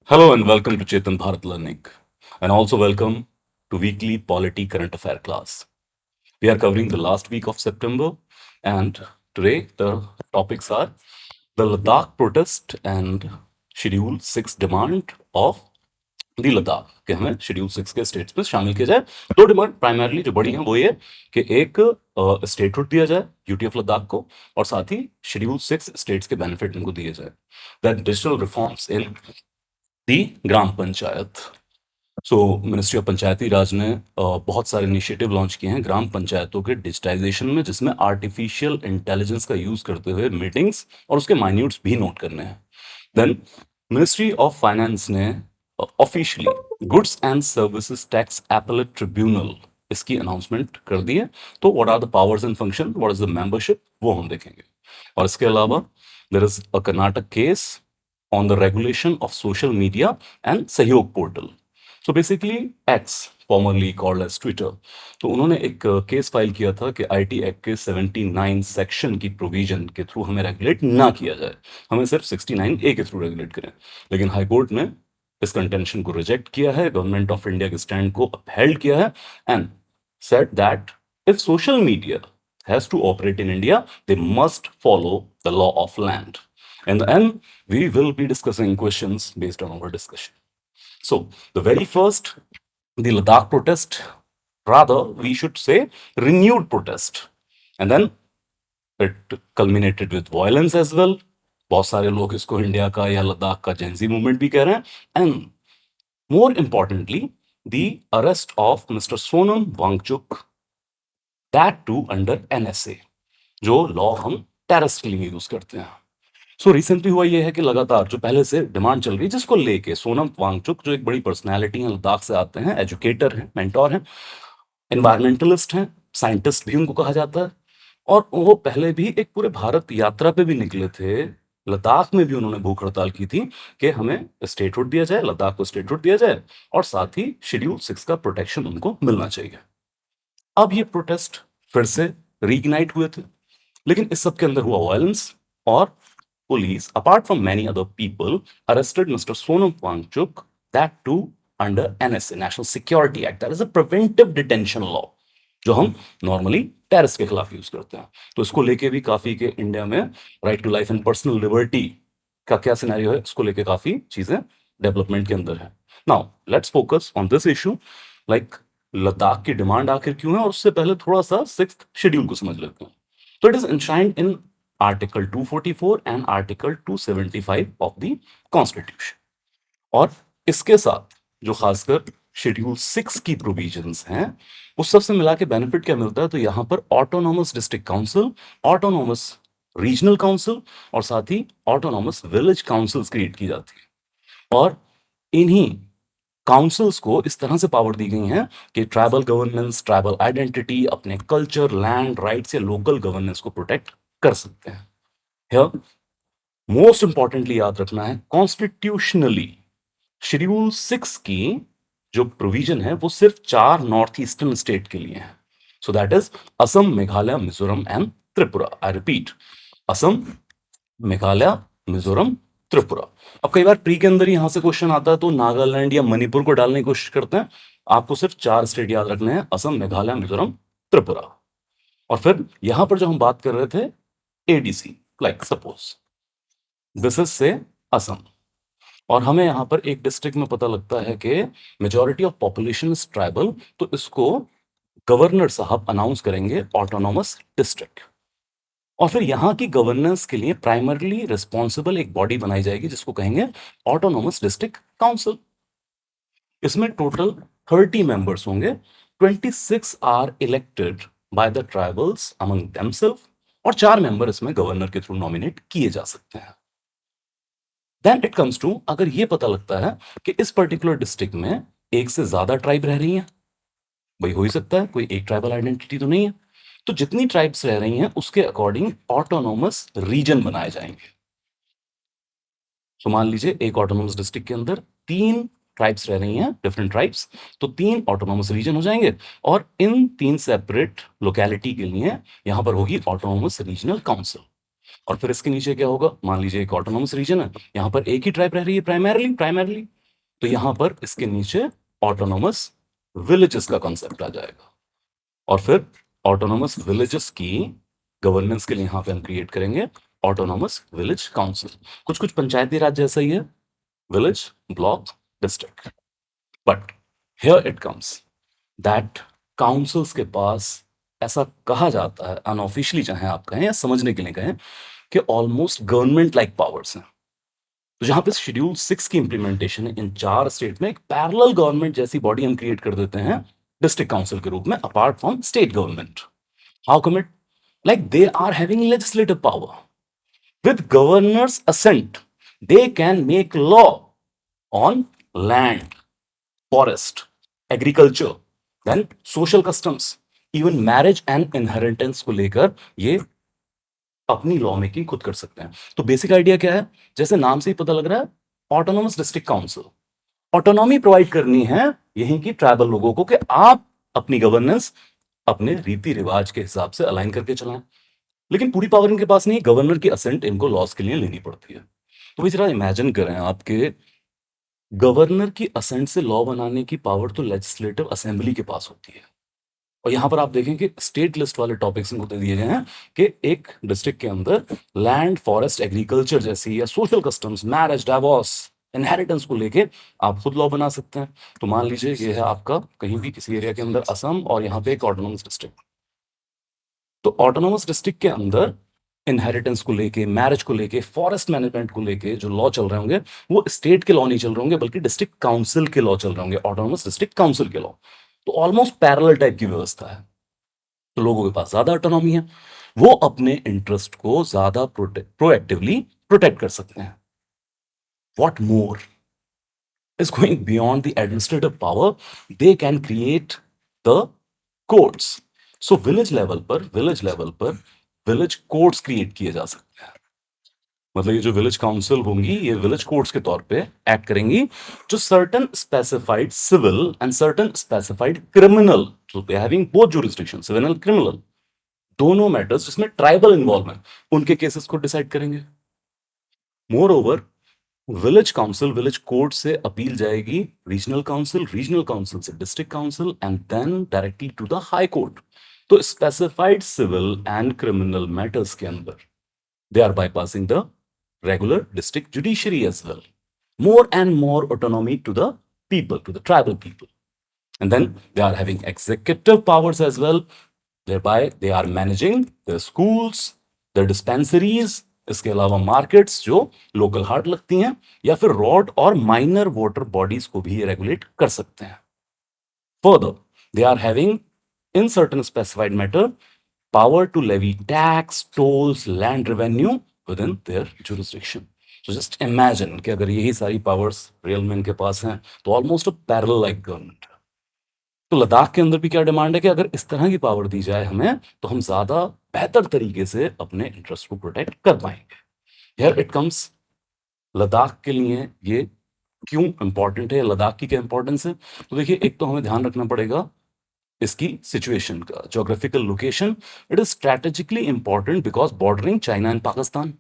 Hello and welcome to Chetan Bharat Learning, and also welcome to weekly Polity Current Affair class. We are covering the last week of September, and today the topics are the Ladakh protest and Schedule 6 demand of दी लद्दाख कि हमें schedule 6 के states में शामिल किया जाए। दो demand primarily जो बड़ी हैं वो ये कि एक स्टेटहुड दिया जाए यूटी ऑफ लद्दाख को, और साथ ही शेड्यूल 6 स्टेट्स के बेनिफिट इनको दिए जाए। That digital reforms in the gram panchayat. So ministry of Panchayati Raj ने बहुत सारे इनिशिएटिव लॉन्च किए हैं ग्राम पंचायतों के डिजिटाइजेशन में, जिसमें आर्टिफिशियल इंटेलिजेंस का यूज करते हुए मीटिंग्स और उसके माइन्यूट्स भी नोट करने हैं। देन मिनिस्ट्री ऑफ फाइनेंस ने officially goods and services tax appellate tribunal इसकी अनाउंसमेंट कर दी है। तो what are the powers and function, what is the membership, वो हम देखेंगे। और इसके अलावा there is a Karnataka case on the regulation of social media and Sahyog portal. So basically X, formerly called as Twitter, तो उन्होंने एक केस फाइल किया था कि आईटी एक्ट के 79 सेक्शन की प्रोविजन के थ्रू हमें रेगुलेट ना किया जाए, हमें सिर्फ 69 ए के थ्रू रेगुलेट करें। लेकिन हाई कोर्ट ने इस कंटेंशन को रिजेक्ट किया है, गवर्नमेंट ऑफ इंडिया के स्टैंड को अपहेल्ड किया है and said that if social media has to operate in India they must follow the law of land. In the end, we will be discussing questions based on our discussion. So, the very first, the Ladakh protest, rather, we should say renewed protest. And then it culminated with violence as well. बहुत सारे लोग इसको India का या लद्दाख का Gen Z movement भी कह रहे हैं। And more importantly the arrest of mister Sonam Wangchuk, that too under NSA, जो लॉ हम टेररिस्ट के लिए यूज करते हैं। सो रिसेंटली हुआ ये है कि लगातार जो पहले से डिमांड चल रही है, जिसको लेके सोनम वांगचुक जो एक बड़ी पर्सनैलिटी है, लद्दाख से आते हैं, एजुकेटर हैं, मेंटोर हैं, एनवायरमेंटलिस्ट हैं, साइंटिस्ट भी उनको कहा जाता है, और वो पहले भी एक पूरे भारत यात्रा पे भी निकले थे। लद्दाख में भी उन्होंने भूख हड़ताल की थी कि हमें स्टेटहुड दिया जाए, लद्दाख को स्टेटहुड दिया जाए, और साथ ही शेड्यूल 6 का प्रोटेक्शन उनको मिलना चाहिए। अब ये प्रोटेस्ट फिर से रीइग्नाइट हुए थे, लेकिन इस सब के अंदर हुआ वायलेंस, और police, apart from many other people, arrested Mr. Sonam Wangchuk, that too under NSA, National Security Act. That is a preventive detention law, जो हम नॉर्मली टेररिस्ट के खिलाफ यूज करते हैं। तो इसको लेके भी काफी के इंडिया में right to life and personal liberty का क्या सिनेरियो है, इसको लेके काफी चीजें डेवलपमेंट के अंदर है। Now let's focus on this issue, like Ladakh की डिमांड आखिर क्यों है, और उससे पहले थोड़ा सा सिक्स्थ शेड्यूल को समझ लेते हैं। तो it is enshrined in Article 244 and Article 275 of the Constitution। और इसके साथ जो खासकर शेड्यूल 6 की प्रोविजंस हैं, उस सबसे मिला के बेनिफिट क्या मिलता है, तो यहां पर autonomous district council, autonomous regional council, और साथ ही ऑटोनॉमस विलेज काउंसिल्स क्रिएट की जाती है। और इन्हीं काउंसिल्स को इस तरह से पावर दी गई है कि ट्राइबल गवर्नेंस, ट्राइबल आइडेंटिटी, अपने कल्चर, लैंड राइट्स या लोकल गवर्नेंस को प्रोटेक्ट कर सकते हैं। Here, मोस्ट इंपॉर्टेंटली याद रखना है, कॉन्स्टिट्यूशनली शेड्यूल 6 की जो प्रोविजन है वो सिर्फ 4 नॉर्थ ईस्टर्न स्टेट के लिए है। So that is Assam, Meghalaya, Mizoram and Tripura. I repeat, Assam, Meghalaya, Mizoram, Tripura. अब कई बार प्री के अंदर यहां से क्वेश्चन आता है तो नागालैंड या मणिपुर को डालने की कोशिश करते हैं। आपको सिर्फ 4 स्टेट याद रखने हैं, असम, मेघालय, मिजोरम, त्रिपुरा। और फिर यहां पर जो हम बात कर रहे थे ADC, like suppose this is से असम, और हमें यहां पर एक डिस्ट्रिक्ट में पता लगता है कि majority of population is tribal, तो इसको गवर्नर साहब अनाउंस करेंगे ऑटोनॉमस डिस्ट्रिक्ट। और फिर यहां की गवर्नेंस के लिए प्राइमरली रिस्पॉन्सिबल एक बॉडी बनाई जाएगी जिसको कहेंगे ऑटोनॉमस डिस्ट्रिक्ट काउंसिल। इसमें टोटल 30 मेंबर्स होंगे, 26 are elected by the tribals among themselves, और 4 मेंबर इसमें गवर्नर के थ्रू नॉमिनेट किए जा सकते हैं। देन इट कम्स टू, अगर ये पता लगता है कि इस पर्टिकुलर डिस्ट्रिक्ट में एक से ज्यादा ट्राइब रह रही हैं, भाई हो ही सकता है कोई एक ट्राइबल आइडेंटिटी तो नहीं है, तो जितनी ट्राइब्स रह रही हैं उसके अकॉर्डिंग ऑटोनॉमस रीजन बनाए जाएंगे। तो मान लीजिए एक ऑटोनॉमस डिस्ट्रिक्ट के अंदर 3 ट्राइब्स रह रही हैं, डिफरेंट ट्राइब्स, तो 3 ऑटोनॉमस रीजन हो जाएंगे, और इन 3 सेपरेट लोकेलिटी के लिए यहां पर होगी ऑटोनॉमस रीजनल काउंसिल। और फिर इसके नीचे क्या होगा, मान लीजिए एक ऑटोनॉमस रीजन है, यहां पर एक ही ट्राइब रह रही है प्राइमरली, तो यहां पर इसके नीचे ऑटोनोमस विलेजेस का कॉन्सेप्ट आ जाएगा, और फिर ऑटोनोमस विलेजेस की गवर्नेंस के लिए यहां पे हम क्रिएट करेंगे ऑटोनोमस विलेज काउंसिल। कुछ कुछ पंचायती राज जैसा ही है, village, block, district. But here it comes that councils के पास, ऐसा कहा जाता है अनऑफिशियली चाहे आप कहें या समझने के लिए कहें, कि ऑलमोस्ट गवर्नमेंट लाइक पावर्स हैं। तो जहां पे शेड्यूल 6 की इंप्लीमेंटेशन है इन 4 स्टेट में, एक पैरेलल गवर्नमेंट जैसी बॉडी हम क्रिएट कर देते हैं डिस्ट्रिक्ट काउंसिल के रूप में, apart from state government. How come it? Like they are having legislative power with governor's assent. They can make law on land, forest, agriculture, then social customs, even marriage and inheritance को लेकर ये अपनी law making खुद कर सकते हैं। तो basic idea क्या है? जैसे नाम से ही पता लग रहा है, autonomous district council autonomy provide करनी है यहीं की ट्राइबल लोगों को, कि आप अपनी गवर्नेंस अपने रीति रिवाज के हिसाब से अलाइन करके चलाएं। लेकिन पूरी पावर इनके पास नहीं, गवर्नर की असेंट इनको लॉस के लिए लेनी पड़ती है। तो भाई जरा इमेजिन करें, आपके गवर्नर की असेंट से लॉ बनाने की पावर तो लेजिस्लेटिव असेंबली के पास होती है। और यहां पर आप देखें कि स्टेट लिस्ट वाले टॉपिक्स इनको दे दिए गए हैं कि एक डिस्ट्रिक्ट के अंदर लैंड, फॉरेस्ट, एग्रीकल्चर जैसी या social customs, marriage, divorce, inheritance को लेके आप खुद लॉ बना सकते हैं। तो मान लीजिए ये है आपका कहीं भी किसी एरिया के अंदर असम, और यहाँ पे एक ऑटोनोमस डिस्ट्रिक्ट। तो ऑटोनोमस डिस्ट्रिक्ट के अंदर इनहेरिटेंस को लेके, मैरिज को लेके, फॉरेस्ट मैनेजमेंट को लेके जो लॉ चल रहे होंगे, वो स्टेट के लॉ नहीं चल रहे होंगे, बल्कि डिस्ट्रिक्ट काउंसिल के लॉ चल रहे होंगे, ऑटोनोमस डिस्ट्रिक्ट काउंसिल के लॉ। तो ऑलमोस्ट पैरेलल टाइप की व्यवस्था है। तो लोगों के पास ज्यादा ऑटोनॉमी है, वो अपने इंटरेस्ट को ज्यादा प्रोएक्टिवली प्रोटेक्ट कर सकते हैं। What more is going beyond the administrative power, they can create the codes. So village level पर विलेज कोड्स क्रिएट किए जा सकते हैं। मतलब ये जो विलेज काउंसिल होंगी, ये विलेज कोड्स के तौर पे एक्ट करेंगी, जो certain specified civil and certain specified criminal, so they having both jurisdiction, civil and criminal, दोनों मैटर्स जिसमें ट्राइबल इन्वॉल्वमेंट, उनके केसेस को डिसाइड करेंगे। Moreover, village council village court से अपील जाएगी रीजनल काउंसिल से district council, and then directly to the high court. तो specified civil and criminal matters के अंदर they are bypassing the regular district judiciary as well. More and more autonomy to the people, to the tribal people, and then they are having executive powers as well, thereby they are managing their schools, their dispensaries, इसके अलावा markets जो local हाट लगती हैं, या फिर road और minor water bodies को भी रेगुलेट कर सकते हैं। Further, they are having in certain specified matter power to levy tax, tolls, land revenue within their jurisdiction. So just imagine कि अगर यही सारी पावर्स रियल मैन के पास हैं, तो almost a parallel like government है। तो लद्दाख के अंदर भी क्या डिमांड है कि अगर इस तरह की पावर दी जाए हमें, तो हम ज्यादा बेहतर तरीके से अपने इंटरेस्ट को प्रोटेक्ट कर पाएंगे। हियर इट कम्स, लद्दाख के लिए ये क्यों इंपॉर्टेंट है, लद्दाख की क्या इंपॉर्टेंस है? तो देखिए, एक तो हमें ध्यान रखना पड़ेगा इसकी सिचुएशन का, geographical location. It is strategically important because bordering China and Pakistan.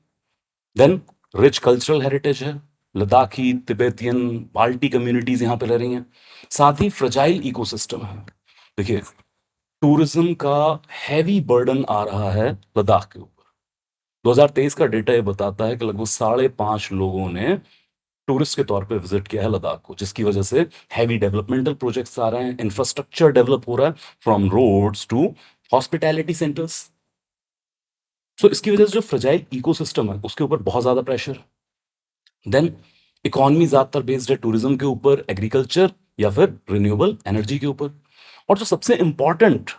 Then rich cultural heritage है, लद्दाखी, तिब्बतियन, बाल्टी कम्युनिटीज यहाँ पे रह रही हैं। साथ ही फ्रजाइल इकोसिस्टम है। देखिए, टूरिज्म का हैवी बर्डन आ रहा है लद्दाख के ऊपर। 2023 का डेटा ये बताता है कि लगभग 5.5 लोगों ने टूरिस्ट के तौर पे विजिट किया है लद्दाख को, जिसकी वजह से हैवी डेवलपमेंटल प्रोजेक्ट्स आ रहे हैं, इंफ्रास्ट्रक्चर डेवलप हो रहा है, from roads to hospitality centres. So इसकी वजह से जो फ्रजाइल इकोसिस्टम है उसके ऊपर बहुत ज्यादा प्रेशर। देन इकोनॉमी ज्यादातर बेस्ड है टूरिज्म के ऊपर, एग्रीकल्चर या फिर रिन्यूएबल एनर्जी के ऊपर। और जो सबसे इंपॉर्टेंट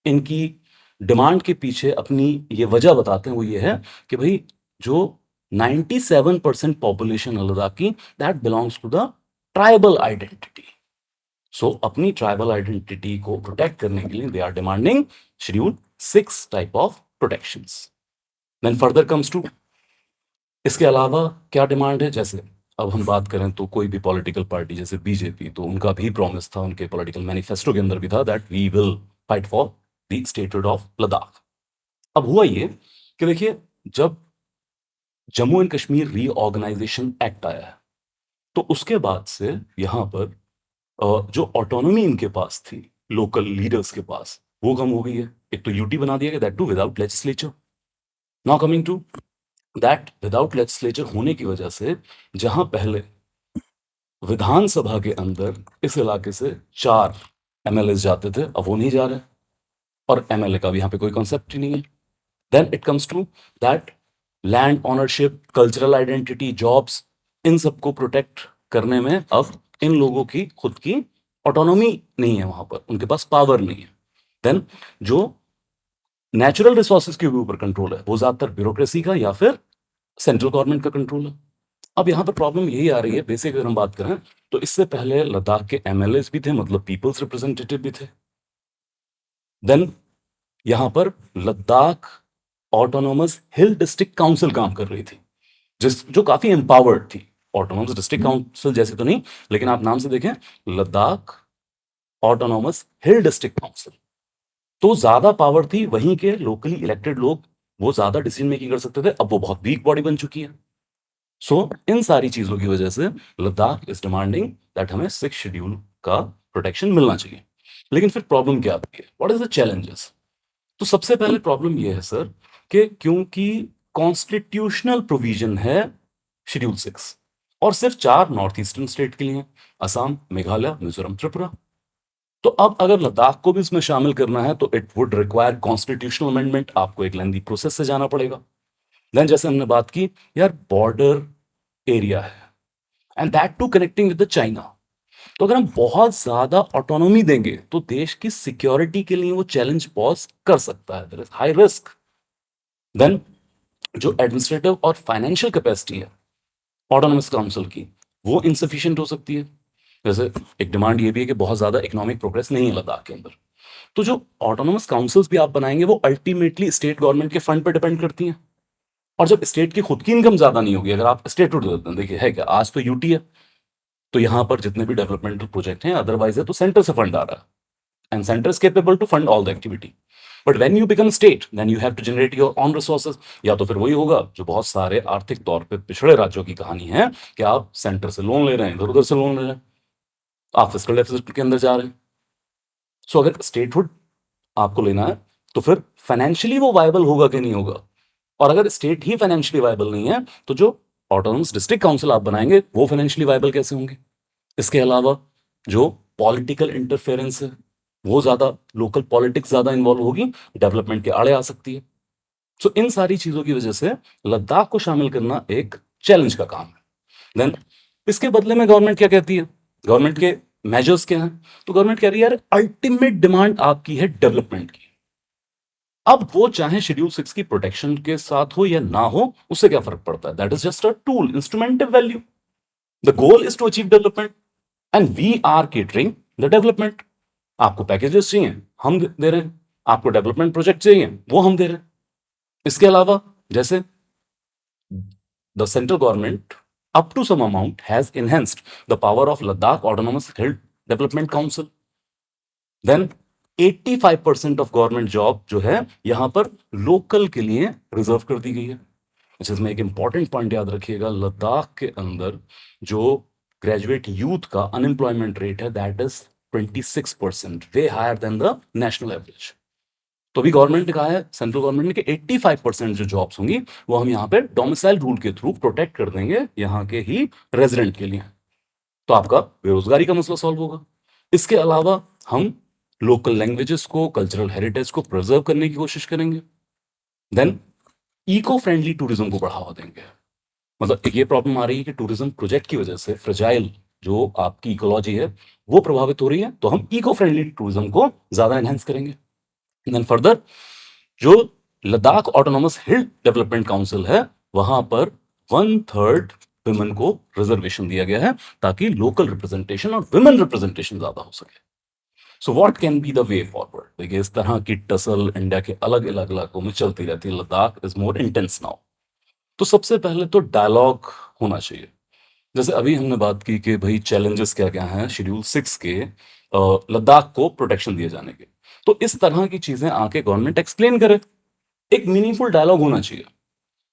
इनकी डिमांड के पीछे अपनी ये वजह बताते हैं, वो ये है कि भाई जो 97% पॉपुलेशन है लद्दाख की, that belongs to the tribal identity. So अपनी ट्राइबल आइडेंटिटी को प्रोटेक्ट करने के लिए they are demanding schedule 6 type of protections. Then further comes to, इसके अलावा क्या डिमांड है? जैसे अब हम बात करें तो कोई भी पॉलिटिकल पार्टी जैसे बीजेपी, तो उनका भी प्रॉमिस था, उनके पॉलिटिकल मैनिफेस्टो के अंदर भी था that we will fight for the statehood of Ladakh. अब हुआ ये कि देखिए, जब Jammu and Kashmir reorganisation act आया है, तो उसके बाद से यहाँ पर जो ऑटोनॉमी इनके पास थी लोकल लीडर्स के पास, वो कम हो गई है। एक तो यूटी बना दिया गया, that too without legislature. Now coming to that, without legislature होने की वजह से जहां पहले विधानसभा के अंदर इस इलाके से 4 एमएलए जाते थे, अब वो नहीं जा रहे, और एमएलए का भी यहाँ पे कोई कॉन्सेप्ट ही नहीं है। Then it comes to that land ownership, cultural identity, jobs, इन सबको प्रोटेक्ट करने में अब इन लोगों की खुद की ऑटोनॉमी नहीं है, वहां पर उनके पास पावर नहीं है। देन जो नेचुरल रिसोर्सेज के ऊपर कंट्रोल है वो ज्यादातर ब्यूरोक्रेसी का या फिर सेंट्रल गवर्नमेंट का कंट्रोल है। अब यहाँ पर प्रॉब्लम यही आ रही है, बेसिक अगर हम बात करें तो इससे पहले लद्दाख के एमएलए भी थे, मतलब पीपल्स रिप्रेजेंटेटिव भी थे। देन यहाँ पर लद्दाख ऑटोनोमस हिल डिस्ट्रिक्ट काउंसिल काम कर रही थी, जिस जो काफी एम्पावर्ड थी। ऑटोनोमस डिस्ट्रिक्ट काउंसिल जैसे तो नहीं, लेकिन आप नाम से देखें, लद्दाख ऑटोनोमस हिल डिस्ट्रिक्ट काउंसिल, तो ज्यादा पावर थी। वहीं के लोकली इलेक्टेड लोग वो ज्यादा डिसीजन मेकिंग कर सकते थे, अब वो बहुत वीक बॉडी बन चुकी है। सो इन सारी चीजों की वजह से लद्दाख इज डिमांडिंग दैट हमें 6 शेड्यूल का प्रोटेक्शन मिलना चाहिए। लेकिन फिर प्रॉब्लम क्या आती है, व्हाट इज द चैलेंजेस? तो सबसे पहले प्रॉब्लम यह है सर कि क्योंकि कॉन्स्टिट्यूशनल प्रोविजन है शेड्यूल 6, और सिर्फ 4 नॉर्थ ईस्टर्न स्टेट के लिए, असम, मेघालय, मिजोरम, त्रिपुरा। तो अब अगर लद्दाख को भी इसमें शामिल करना है तो it would require constitutional amendment, आपको एक लेंदी प्रोसेस से जाना पड़ेगा। देन जैसे हमने बात की, यार बॉर्डर एरिया है and that too connecting with the China, तो अगर हम बहुत ज्यादा ऑटोनॉमी देंगे तो देश की सिक्योरिटी के लिए वो चैलेंज पॉज कर सकता है, there is high risk. Then जो एडमिनिस्ट्रेटिव और फाइनेंशियल कैपेसिटी है ऑटोनोमस काउंसिल की, वो इनसफिशियंट हो सकती है। जैसे एक डिमांड ये भी है कि बहुत ज्यादा इकोनॉमिक प्रोग्रेस नहीं है लद्दाख के अंदर, तो जो ऑटोनोमस काउंसिल्स भी आप बनाएंगे वो अल्टीमेटली स्टेट गवर्नमेंट के फंड पर डिपेंड करती हैं। और जब स्टेट की खुद की इनकम ज्यादा नहीं होगी, अगर आप स्टेट देखिए है क्या, आज तो यूटी है, तो यहाँ पर जितने भी डेवलपमेंटल प्रोजेक्ट हैं अदरवाइज है तो सेंटर से फंड आ रहा है, and center is capable to fund all the activity. But when you become state, then you have to generate your own resources. या तो फिर वही होगा जो बहुत सारे आर्थिक तौर पे पिछड़े राज्यों की कहानी है कि आप सेंटर से लोन ले रहे हैं, इधर उधर से लोन ले रहे हैं, आप फिस्कल डेफिसिट के अंदर जा रहे हैं। सो अगर स्टेटहुड आपको लेना है तो फिर फाइनेंशियली वो वायबल होगा कि नहीं होगा, और अगर स्टेट ही फाइनेंशियली वायबल नहीं है तो जो ऑटोनोमस डिस्ट्रिक्ट काउंसिल आप बनाएंगे वो फाइनेंशियली वायबल कैसे होंगे? इसके अलावा जो पॉलिटिकल इंटरफेरेंस है वो ज्यादा, लोकल पॉलिटिक्स ज्यादा इन्वॉल्व होगी, डेवलपमेंट के आड़े आ सकती है। सो इन सारी चीजों की वजह से लद्दाख को शामिल करना एक चैलेंज का काम है। देन इसके बदले में गवर्नमेंट क्या कहती है, गवर्नमेंट के मेजर्स क्या हैं? तो गवर्नमेंट कह रही है यार अल्टीमेट डिमांड आपकी है डेवलपमेंट की। अब वो चाहे शेड्यूल 6 की प्रोटेक्शन के साथ हो या ना हो, उससे क्या फर्क पड़ता है? That is just a tool, instrumentive value. The goal is to achieve development and we are catering the development. आपको पैकेजेस चाहिए, हम दे रहे हैं, आपको डेवलपमेंट प्रोजेक्ट चाहिए, वो हम दे रहे हैं। इसके अलावा जैसे the central government up to some amount has enhanced the power of Ladakh Autonomous Hill Development Council. Then 85% of government job जो है यहां पर लोकल के लिए रिजर्व कर दी गई है। इसमें एक इंपॉर्टेंट पॉइंट याद रखिएगा, लद्दाख के अंदर जो ग्रेजुएट यूथ का अनएम्प्लॉयमेंट रेट है that is 26%, way higher than the national average. तो अभी गवर्नमेंट ने कहा है, सेंट्रल गवर्नमेंट ने, कि 85% जो जॉब्स होंगी वो हम यहाँ पे डोमिसाइल रूल के थ्रू प्रोटेक्ट कर देंगे यहाँ के ही रेजिडेंट के लिए, तो आपका बेरोजगारी का मसला सॉल्व होगा। इसके अलावा हम लोकल लैंग्वेजेस को, कल्चरल हेरिटेज को प्रिजर्व करने की कोशिश करेंगे। देन इको फ्रेंडली टूरिज्म को बढ़ावा देंगे। मतलब एक ये प्रॉब्लम आ रही है कि टूरिज्म प्रोजेक्ट की वजह से फ्रेजाइल जो आपकी इकोलॉजी है वो प्रभावित हो रही है, तो हम इको फ्रेंडली टूरिज्म को ज्यादा एनहेंस करेंगे। देन फर्दर जो लद्दाख ऑटोनोमस हिल डेवलपमेंट काउंसिल है वहां पर 1/3 विमेन को रिजर्वेशन दिया गया है ताकि लोकल रिप्रेजेंटेशन और विमेन रिप्रेजेंटेशन ज्यादा हो सके। So what can be the way forward? देखिए इस तरह की टसल इंडिया के अलग अलग इलाकों में चलती रहती है, Ladakh is more intense now. तो सबसे पहले तो डायलॉग होना चाहिए। जैसे अभी हमने बात की कि भाई चैलेंजेस क्या क्या हैं शेड्यूल 6 के लद्दाख को प्रोटेक्शन दिए जाने के, तो इस तरह की चीजें आके गवर्नमेंट एक्सप्लेन करे, एक मीनिंगफुल डायलॉग होना चाहिए।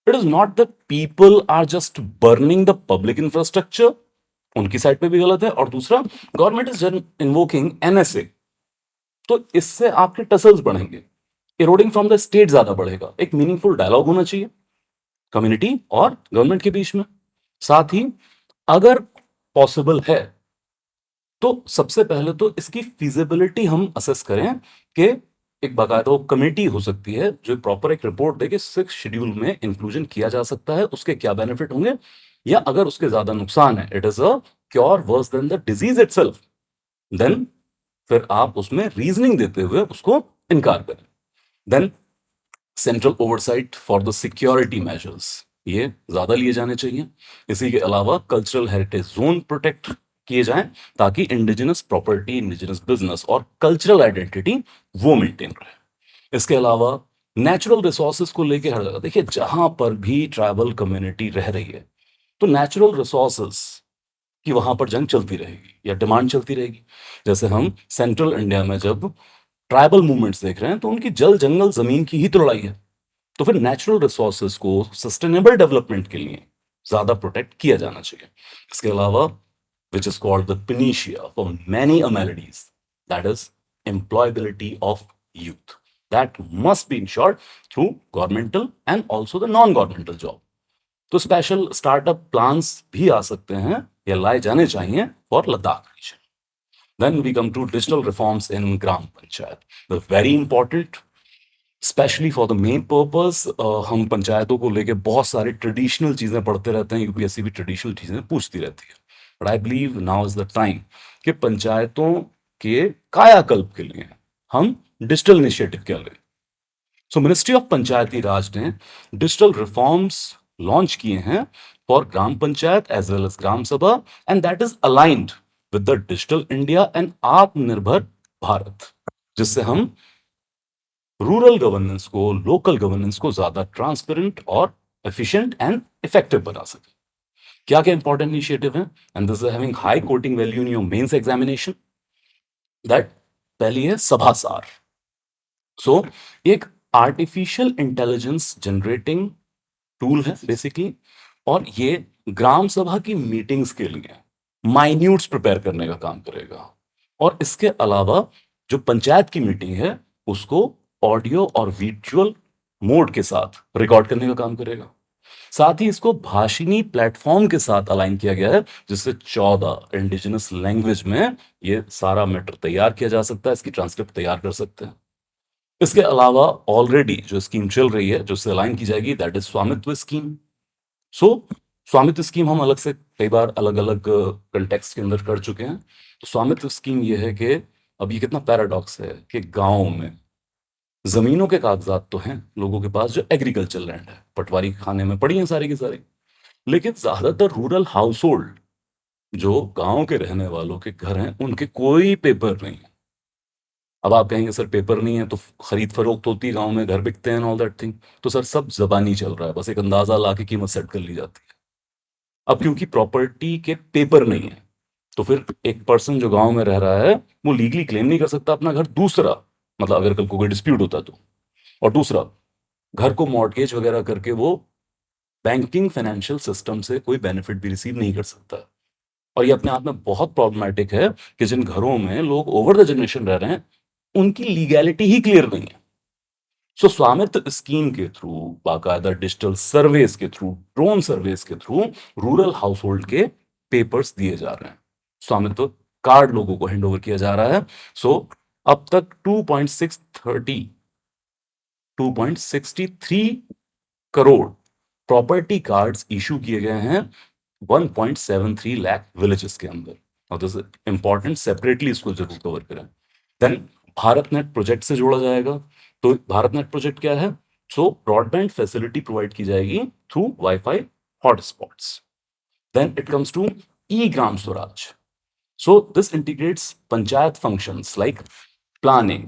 It is not that people are just burning the public infrastructure उनकी साइड पे भी गलत है। और दूसरा, गवर्नमेंट इज इन्वोकिंग एनएसए, तो इससे आपके टसल्स बढ़ेंगे, इरोडिंग फ्रॉम द स्टेट ज्यादा बढ़ेगा। एक मीनिंगफुल डायलॉग होना चाहिए कम्युनिटी और गवर्नमेंट के बीच में। साथ ही अगर पॉसिबल है तो सबसे पहले तो इसकी फिजिबिलिटी हम असेस करें कि एक बाकायदा कमेटी हो सकती है जो प्रॉपर एक रिपोर्ट दे कि सिक्स शेड्यूल में इंक्लूजन किया जा सकता है, उसके क्या बेनिफिट होंगे, या अगर उसके ज्यादा नुकसान है, it is a cure worse than the disease itself, then फिर आप उसमें रीजनिंग देते हुए उसको इनकार करें। Then central oversight for the security measures, ये ज्यादा लिए जाने चाहिए। इसी के अलावा कल्चरल हेरिटेज जोन प्रोटेक्ट किए जाएं ताकि इंडिजिनस प्रॉपर्टी, इंडिजिनस बिजनेस और कल्चरल आइडेंटिटी वो मेंटेन रहे। इसके अलावा नेचुरल रिसोर्सेज को लेकर हर जगह देखिए, जहां पर भी ट्राइबल कम्युनिटी रह रही है तो नेचुरल रिसोर्सेज की वहां पर जंग चलती रहेगी या डिमांड चलती रहेगी। जैसे हम सेंट्रल इंडिया में जब ट्राइबल मूवमेंट्स देख रहे हैं तो उनकी जल जंगल जमीन की ही तो लड़ाई है। तो फिर नेचुरल रिसोर्सेज को सस्टेनेबल डेवलपमेंट के लिए ज्यादा प्रोटेक्ट किया जाना चाहिए। इसके अलावा which is called the panacea for many maladies, that is employability of youth, that must be ensured through governmental and also the non-governmental job। तो स्पेशल स्टार्टअप प्लान्स भी आ सकते हैं या लाए जाने चाहिए for Ladakh region. Then we come to digital reforms in gram panchayat, the very important especially for the main purpose. हम पंचायतों को लेके बहुत सारी ट्रेडिशनल चीजें पढ़ते रहते हैं, यूपीएससी भी ट्रेडिशनल चीजें पूछती रहती है, but I believe now is the time कि पंचायतों के कायाकल्प के लिए हम डिजिटल इनिशिएटिव क्या लें। सो मिनिस्ट्री ऑफ पंचायती राज ने डिजिटल रिफॉर्म्स लॉन्च किए हैं for gram panchayat as well as gram sabha, and that is aligned with the digital India and Atmanirbhar Bharat, जिससे हम रूरल गवर्नेंस को, लोकल गवर्नेंस को ज्यादा ट्रांसपेरेंट और एफिशिएंट एंड इफेक्टिव बना सके। क्या क्या इंपॉर्टेंट इनिशिएटिव है, and this is having high quoting value in your mains examination, that पहली है सभासार। सो एक आर्टिफिशियल इंटेलिजेंस जनरेटिंग टूल है बेसिकली, और ये ग्राम सभा की मीटिंग्स के लिए माइन्यूट्स प्रिपेयर करने का काम करेगा। और इसके अलावा जो पंचायत की मीटिंग है उसको ऑडियो और विजुअल मोड के साथ रिकॉर्ड करने का काम करेगा। साथ ही इसको भाषिनी प्लेटफॉर्म के साथ अलाइन किया गया है, जिससे 14 इंडिजिनस लैंग्वेज में ये सारा मैटर तैयार किया जा सकता है, इसकी ट्रांसक्रिप्ट तैयार कर सकते हैं। इसके अलावा ऑलरेडी जो स्कीम चल रही है जो इससे अलाइन की जाएगी, दैट इज स्वामित्व स्कीम। सो स्वामित्व स्कीम हम अलग से कई बार अलग अलग कंटेक्स्ट के अंदर कर चुके हैं। तो स्वामित्व स्कीम ये है कि अब ये कितना पैराडॉक्स है कि गांव में जमीनों के कागजात तो हैं लोगों के पास जो एग्रीकल्चर लैंड है, पटवारी खाने में पड़ी हैं सारी की सारी, लेकिन ज्यादातर रूरल हाउस होल्ड जो गांव के रहने वालों के घर हैं उनके कोई पेपर नहीं है। अब आप कहेंगे सर पेपर नहीं है तो खरीद फरोख्त होती है गांव में, घर बिकते हैं ऑल दैट थिंग। तो सर सब जबानी चल रहा है, बस एक अंदाजा ला के कीमत सेट कर ली जाती है। अब क्योंकि प्रॉपर्टी के पेपर नहीं है तो फिर एक पर्सन जो गांव में रह रहा है वो लीगली क्लेम नहीं कर सकता अपना घर। दूसरा, मतलब अगर कल को कोई डिस्प्यूट होता तो, और दूसरा, घर को मॉर्टगेज वगैरह करके वो बैंकिंग फाइनेंशियल सिस्टम से कोई बेनिफिट भी रिसीव नहीं कर सकता। और ये अपने आप में बहुत प्रॉब्लमेटिक है कि जिन घरों में लोग ओवर द जनरेशन रह रहे हैं उनकी लीगैलिटी ही क्लियर नहीं है। सो स्वामित्व स्कीम के थ्रू, बाकायदा डिजिटल सर्वेस के थ्रू, ड्रोन सर्वेस के थ्रू रूरल हाउस होल्ड के पेपर्स दिए जा रहे हैं, स्वामित्व कार्ड लोगों को हैंड ओवर किया जा रहा है। सो अब तक 2.63 करोड़ प्रॉपर्टी कार्ड्स इशू किए गए हैं 1.73 लाख विलेजेस के अंदर। और दिस इंपॉर्टेंट, सेपरेटली इसको जरूर कवर करें। देन भारत नेट प्रोजेक्ट से जोड़ा जाएगा। तो भारत नेट प्रोजेक्ट क्या है? सो ब्रॉडबैंड फैसिलिटी प्रोवाइड की जाएगी through WiFi hotspots. Then it comes to e Gram Swaraj. So this integrates panchayat functions like planning,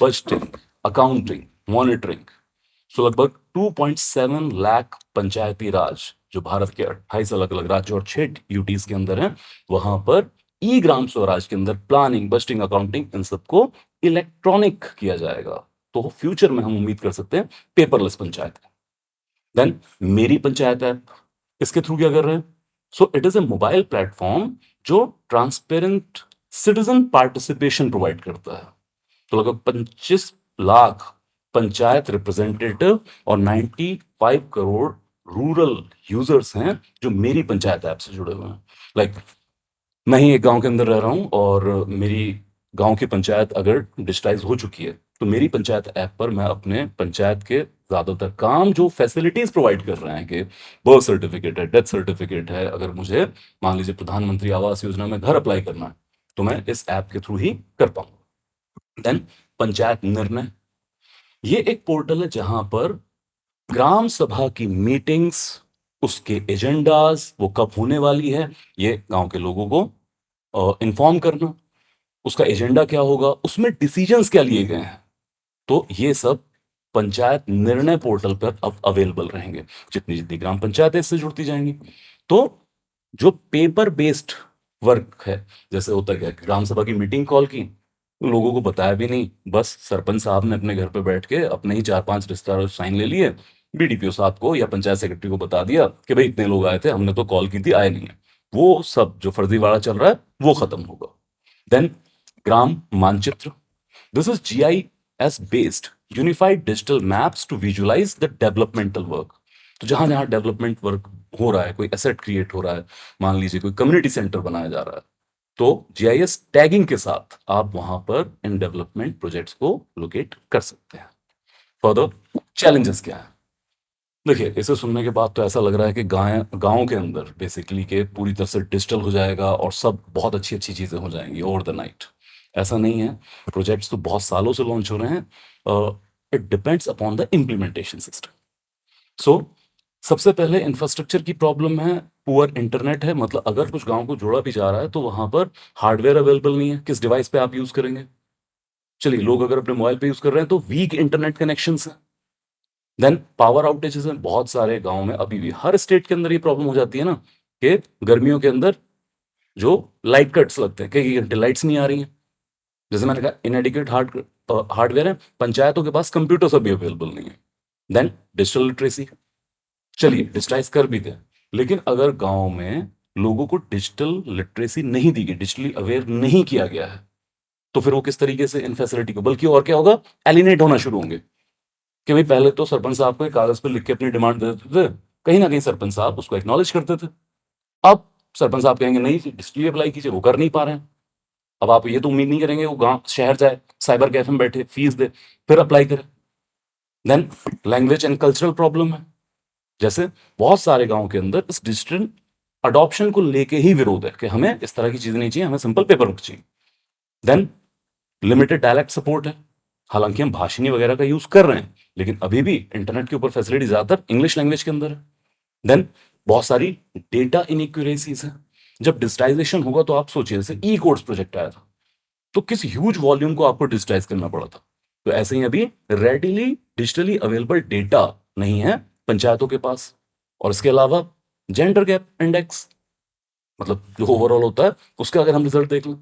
budgeting, accounting, monitoring. So लगभग 2.7 लाख पंचायती राज जो भारत के 28 अलग अलग राज्य और 6 यूटीज के अंदर हैं, वहां पर ई ग्राम स्वराज के अंदर प्लानिंग, बजटिंग, अकाउंटिंग, इन सबको इलेक्ट्रॉनिक किया जाएगा। तो फ्यूचर में हम उम्मीद कर सकते हैं पेपरलेस पंचायत। देन मेरी पंचायत ऐप, इसके थ्रू क्या कर रहे हैं? So it is a mobile platform जो ट्रांसपेरेंट सिटीजन पार्टिसिपेशन प्रोवाइड करता है। तो लगभग 25 लाख पंचायत रिप्रेजेंटेटिव और 95 करोड़ रूरल यूजर्स हैं जो मेरी पंचायत ऐप से जुड़े हुए हैं। लाइक मैं ही एक गांव के अंदर रह रहा हूं और मेरी गांव की पंचायत अगर डिजिटाइज हो चुकी है तो मेरी पंचायत ऐप पर मैं अपने पंचायत के ज्यादातर काम जो फैसिलिटीज प्रोवाइड कर रहे हैं कि बर्थ सर्टिफिकेट है, डेथ सर्टिफिकेट है, अगर मुझे मान लीजिए प्रधानमंत्री आवास योजना में घर अप्लाई करना है तो मैं इस ऐप के थ्रू ही कर पाऊंगा। देन पंचायत निर्णय, ये एक पोर्टल है जहां पर ग्राम सभा की मीटिंग्स, उसके एजेंडाज, वो कब होने वाली है, ये गांव के लोगों को इन्फॉर्म करना, उसका एजेंडा क्या होगा, उसमें डिसीजंस क्या लिए गए हैं, तो ये सब पंचायत निर्णय पोर्टल पर अब अवेलेबल रहेंगे। जितनी जितनी ग्राम पंचायतें इससे जुड़ती जाएंगी तो जो पेपर बेस्ड वर्क है, जैसे होता क्या है, ग्राम सभा की मीटिंग कॉल की, लोगों को बताया भी नहीं, बस सरपंच साहब ने अपने घर पे बैठ के अपने ही 4-5 रिश्तेदारों से साइन ले लिए, बीडीपीओ साहब को या पंचायत सेक्रेटरी को बता दिया कि भाई इतने लोग आए थे, हमने तो कॉल की थी, आए नहीं है। वो सब जो फर्जीवाड़ा चल रहा है वो खत्म होगा। Then Gram Manchitra, this is GIS based unified digital maps to visualize the developmental work. तो जहां जहां डेवलपमेंट वर्क हो रहा है, कोई एसेट क्रिएट हो रहा है, मान लीजिए कोई कम्युनिटी सेंटर बनाया जा रहा है, तो GIS टैगिंग के साथ आप वहां पर इन डेवलपमेंट प्रोजेक्ट्स को लोकेट कर सकते हैं। फर्दर चैलेंजेस क्या है? देखिए, इसे सुनने के बाद तो ऐसा लग रहा है कि गाँव गाँव के अंदर बेसिकली के पूरी तरह से डिजिटल हो जाएगा और सब बहुत अच्छी अच्छी चीज़ें हो जाएंगी ओवर द नाइट। ऐसा नहीं है। प्रोजेक्ट्स तो बहुत सालों से लॉन्च हो रहे हैं। It depends upon the implementation system. So सबसे पहले इंफ्रास्ट्रक्चर की प्रॉब्लम है, पुअर इंटरनेट है। मतलब अगर कुछ गांव को जोड़ा भी जा रहा है तो वहां पर हार्डवेयर अवेलेबल नहीं है। किस डिवाइस पे आप यूज करेंगे? चलिए, लोग अगर अपने मोबाइल पे यूज कर रहे हैं तो वीक इंटरनेट कनेक्शन है। देन पावर आउटेजेस हैं बहुत सारे गांव में, अभी भी हर स्टेट के अंदर ये प्रॉब्लम हो जाती है ना कि गर्मियों के अंदर जो लाइट कट्स लगते हैं, कई घंटे लाइट्स नहीं आ रही हैं। जैसे मैंने कहा, इनएडिक्वेट हार्डवेयर है, पंचायतों के पास कंप्यूटर सब भी अवेलेबल नहीं है। देन डिजिटल लिटरेसी, चलिए डिजिटाइज कर भी दें, लेकिन अगर गांव में लोगों को डिजिटल लिटरेसी नहीं दी गई, डिजिटली अवेयर नहीं किया गया है, तो फिर वो किस तरीके से इन फैसिलिटी को, बल्कि और क्या होगा, एलिनेट होना शुरू होंगे कि भाई पहले तो सरपंच साहब को एक कागज पर लिख के अपनी डिमांड दे देते थे, कहीं ना कहीं सरपंच साहब उसको एक्नॉलेज करते थे। अब सरपंच साहब कहेंगे नहीं जी, डिजिटली अप्लाई कीजिए, वो कर नहीं पा रहे हैं। अब आप ये तो उम्मीद नहीं करेंगे वो गांव शहर जाए, साइबर कैफे में बैठे फीस दे, फिर अप्लाई करे। Then language and cultural problem है। जैसे बहुत सारे गांव के अंदर इस डिजिटल अडॉप्शन को लेके ही विरोध है कि हमें इस तरह की चीजें नहीं चाहिए, हमें सिंपल पेपर वर्क चाहिए। देन लिमिटेड डायलेक्ट सपोर्ट है। हालांकि हम भाषिणी वगैरह का यूज कर रहे हैं, लेकिन अभी भी इंटरनेट के ऊपर फैसिलिटी ज्यादातर इंग्लिश लैंग्वेज के अंदर है। देन बहुत सारी डेटा इनइक्वेसीज है। जब डिजिटाइजेशन होगा तो आप सोचिए, जैसे ई कोड्स प्रोजेक्ट आया था तो किस ह्यूज वॉल्यूम को आपको डिजिटाइज करना पड़ा था। तो ऐसे ही अभी रेडिली डिजिटली अवेलेबल डेटा नहीं है पंचायतों के पास। और इसके अलावा जेंडर गैप इंडेक्स, मतलब जो ओवरऑल होता है उसका अगर हम रिजल्ट देख लें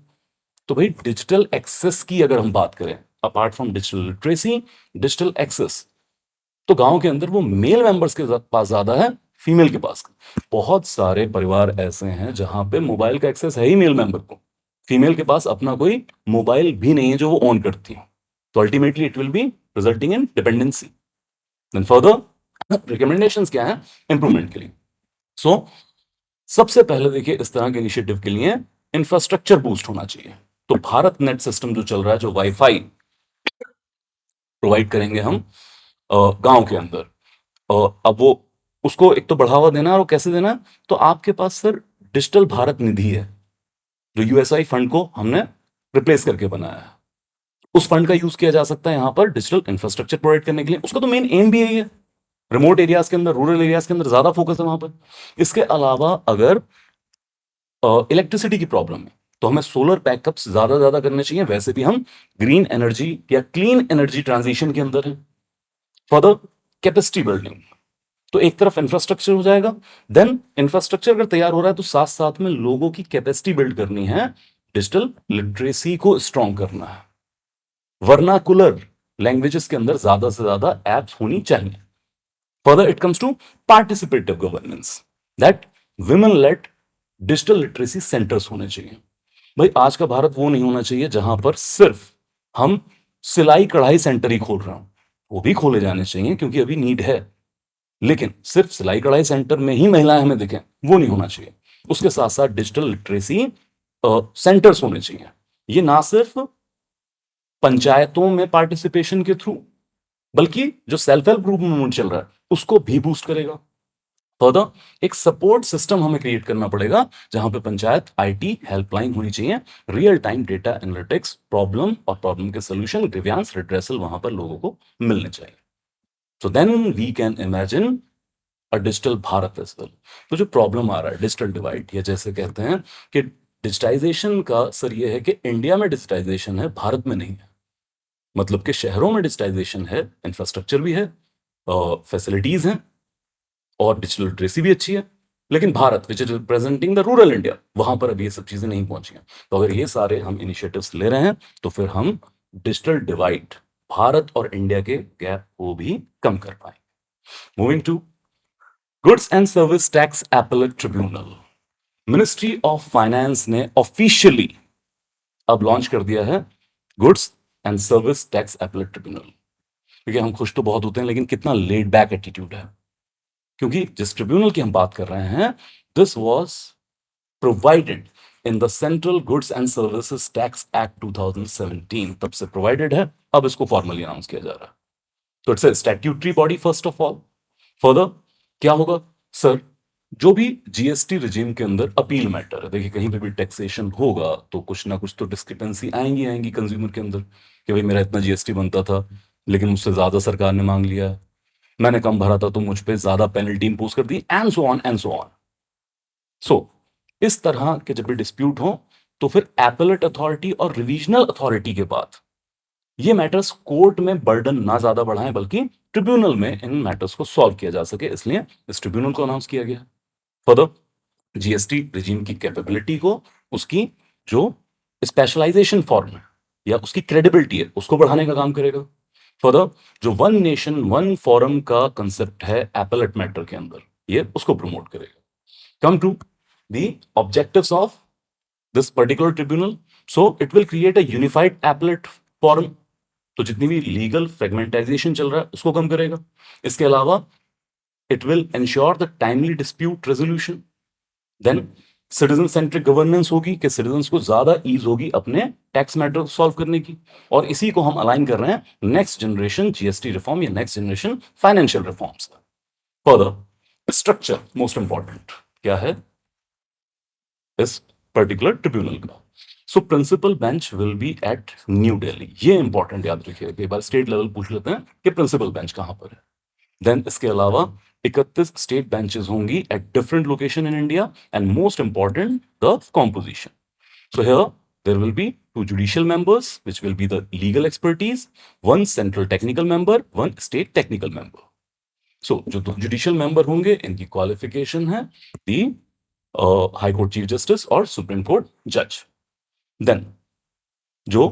तो भाई डिजिटल एक्सेस की अगर हम बात करें, apart from digital literacy, digital access, तो गांव के अंदर वो मेल मेंबर्स के पास ज्यादा है फीमेल के पास। बहुत सारे परिवार ऐसे हैं जहां पे मोबाइल का एक्सेस है ही मेल मेंबर को, फीमेल के पास अपना कोई मोबाइल भी नहीं है जो वो ऑन करती है। तो ultimately it will be resulting in dependency. Then further recommendations क्या है इंप्रूवमेंट के लिए? सो सबसे पहले देखिए, इस तरह के इनिशिएटिव के लिए इंफ्रास्ट्रक्चर बूस्ट होना चाहिए। तो भारत नेट सिस्टम जो चल रहा है, जो वाईफाई प्रोवाइड करेंगे हम गांव के अंदर, अब वो उसको एक तो बढ़ावा देना है, और वो कैसे देना है? तो आपके पास सर डिजिटल भारत निधि है जो यूएसआई फंड को हमने रिप्लेस करके बनाया है। उस फंड का यूज किया जा सकता है यहाँ पर डिजिटल इंफ्रास्ट्रक्चर प्रोवाइड करने के लिए। उसका तो मेन एम भी यही है। रिमोट एरियाज के अंदर, रूरल एरियाज के अंदर ज्यादा फोकस है वहां पर। इसके अलावा अगर इलेक्ट्रिसिटी की प्रॉब्लम है तो हमें सोलर बैकअप्स ज्यादा करने चाहिए। वैसे भी हम ग्रीन एनर्जी या क्लीन एनर्जी ट्रांजिशन के अंदर है। फर्दर कैपेसिटी बिल्डिंग, तो एक तरफ इंफ्रास्ट्रक्चर हो जाएगा, देन इंफ्रास्ट्रक्चर अगर तैयार हो रहा है तो साथ साथ में लोगों की कैपेसिटी बिल्ड करनी है, डिजिटल लिटरेसी को स्ट्रॉन्ग करना है। वर्नाकुलर लैंग्वेजेस के अंदर ज्यादा से ज्यादा एप्स होनी चाहिए। Further it comes to participative governance, that women led digital literacy centres होने चाहिए। भाई आज का भारत वो नहीं होना चाहिए जहां पर सिर्फ हम सिलाई कढ़ाई सेंटर ही खोल रहे हो। वो भी खोले जाने चाहिए क्योंकि अभी नीड है, लेकिन सिर्फ सिलाई कढ़ाई सेंटर में ही महिलाएं हमें दिखें वो नहीं होना चाहिए। उसके साथ साथ डिजिटल लिटरेसी सेंटर्स होने चाहिए। ये ना सिर्फ पंचायतों में पार्टिसिपेशन के थ्रू, बल्कि जो सेल्फ हेल्प ग्रुप मूवमेंट चल रहा है उसको भी बूस्ट करेगा। फर्दर एक सपोर्ट सिस्टम हमें क्रिएट करना पड़ेगा जहां पे पंचायत आईटी हेल्पलाइन होनी चाहिए, real time data analytics, problem और प्रॉब्लम के सोल्यूशन, ग्रीवियंस रिड्रेसल वहां पर लोगों को मिलने चाहिए। So then we can imagine a digital Bharat as well. तो जो प्रॉब्लम आ रहा है डिजिटल डिवाइड, या जैसे कहते हैं कि डिजिटाइजेशन का सर ये है कि इंडिया में डिजिटाइजेशन है, भारत में नहीं है। मतलब कि शहरों में डिजिटाइजेशन है, इंफ्रास्ट्रक्चर भी है, फैसिलिटीज हैं और डिजिटल लिटरेसी भी अच्छी है, लेकिन Bharat which is representing the rural India वहां पर अभी ये सब चीजें नहीं पहुंची हैं। तो अगर ये सारे हम इनिशिएटिव्स ले रहे हैं तो फिर हम डिजिटल डिवाइड, भारत और इंडिया के गैप को भी कम कर पाएंगे। Moving to goods and service tax appellate tribunal. Ministry of finance ने ऑफिशियली अब लॉन्च कर दिया है goods and service tax appellate tribunal. क्योंकि हम खुश तो बहुत होते हैं, लेकिन कितना लेड बैक एटीट्यूड है। क्योंकि जिस ट्रिब्यूनल की हम बात कर रहे हैं, this was provided in the central goods and services tax act 2017, तब से प्रोवाइडेड है, अब इसको फॉर्मली अनाउंस किया जा रहा है। तो it's a statutory body first of all. Further क्या होगा सर, जो भी जीएसटी रिजीम के अंदर अपील मैटर है, देखिए कहीं पे भी टैक्सेशन होगा तो कुछ ना कुछ तो डिस्क्रिपेंसी आएंगी आएंगी कंज्यूमर के अंदर, कि भाई मेरा इतना जीएसटी बनता था लेकिन मुझसे ज्यादा सरकार ने मांग लिया है, मैंने कम भरा था तो मुझ पे ज्यादा पेनल्टी इंपोज कर दी, and so on and so on. So इस तरह के जब भी डिस्प्यूट हो तो फिर एपेलेट अथॉरिटी और रिवीजनल अथॉरिटी के बाद ये मैटर्स कोर्ट में बर्डन ना ज्यादा बढ़ाएं, बल्कि ट्रिब्यूनल में इन मैटर्स को सॉल्व किया जा सके, इसलिए इस ट्रिब्यूनल को अनाउंस किया गया। फर्दर जीएसटी रिजीम की कैपेबिलिटी को, उसकी जो स्पेशलाइजेशन फॉर्म है या उसकी क्रेडिबिलिटी है उसको बढ़ाने का काम करेगा। फर्दर जो वन नेशन वन फॉरम का कंसेप्ट है एपेलेट मैटर के अंदर, ये उसको प्रमोट करेगा। come to the objectives of this particular tribunal. So it will create a unified appellate forum. तो जितनी भी लीगल फ्रेगमेंटाइजेशन चल रहा है उसको कम करेगा। इसके अलावा it will ensure the timely dispute resolution. Then citizen centric governance होगी कि सिटीजन को ज्यादा ईज होगी अपने टैक्स मैटर को सॉल्व करने की, और इसी को हम अलाइन कर रहे हैं नेक्स्ट जनरेशन जीएसटी रिफॉर्म या next generation financial reforms. Further structure most important क्या है इस पर्टिकुलर ट्रिब्यूनल का। So principal bench will be at New Delhi, ये इंपॉर्टेंट याद रखिएगा, कई बार स्टेट लेवल पूछ लेते हैं कि प्रिंसिपल बेंच कहां पर है। देन इसके अलावा 31 स्टेट बेंचेस होंगी at different location in India, and most important the composition. So here there will be two judicial members which will be the legal expertise, one central technical member, one state technical member. So जो दो judicial member होंगे इनकी qualification है दी high court chief justice और supreme court जज। Then जो